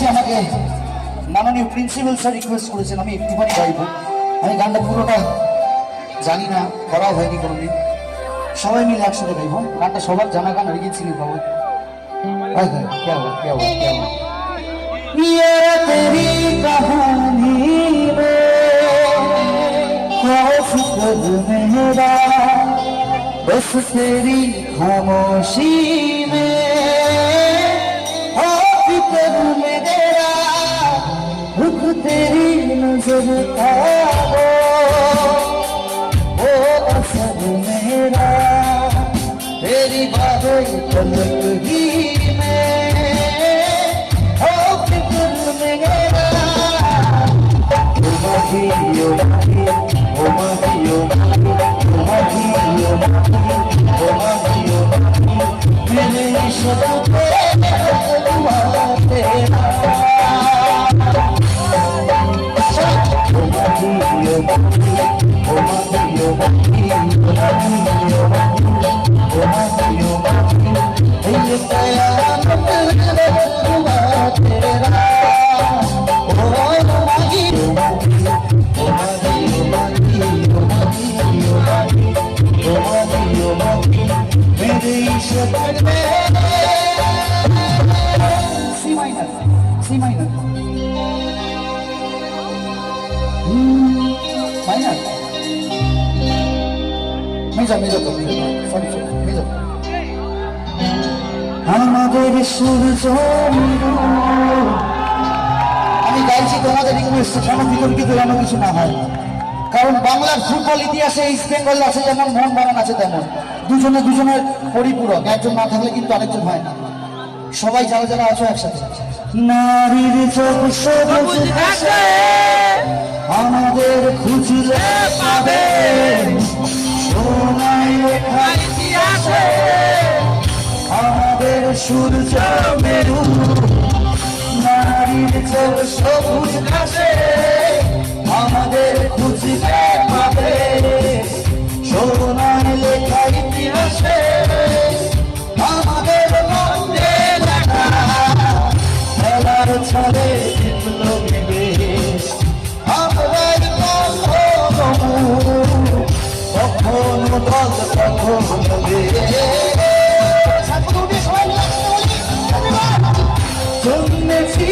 গাইছি, আমাকে মাননীয় প্রিন্সিপাল স্যার রিকোয়েস্ট করেছেন আমি একটুখানি গাইবো। আমি গানটা পুরোটা জানি না, করাও হয়নি কোনোদিন। সবাই মিলে একসাথে গাইবো গানটা, সবার জানা গান অরিজিৎ সিং বাবু। क्या हुआ क्या हुआ क्या हुआ? ये तेरी कहानी में खौफ कब मेरा, बस तेरी खामोशी में खौफ कब मेरा, रुख तेरी नजर का वो असर मेरा, तेरी बातें पलक ही C minor. Minor. Major. Sorry, major. আমাদের সূর্য আমি গাইছি তোমাদের রিকোয়েস্ট, কোনো বিতর্কিত যেন কিছু না হয়। কারণ বাংলার ফুটবল ইতিহাসে ইস্ট বেঙ্গল আছে যেমন, মোহনবাগান আছে তেমন, দুজনের পরিপূরক, একজন না থাকলে কিন্তু আরেকজন হয় না। সবাই যারা যারা আছো একসাথে। নারীর চোখ সবুজ ঘাসে আমাদের খুঁজলে পাবে, সোনায় লেখা ইতিহাসে আমাদের সূর্য মেরু। নারীর চোখ সবুজ ঘাসে আমাদের খুঁজলে পাবে, সোনায় লেখা ইতিহাসে আমাদের মধ্যে লেখা। খেলার ছলে বিপ্লবী দেশ আমরাই কখনো দল কখনো দেশ। জন্মেছি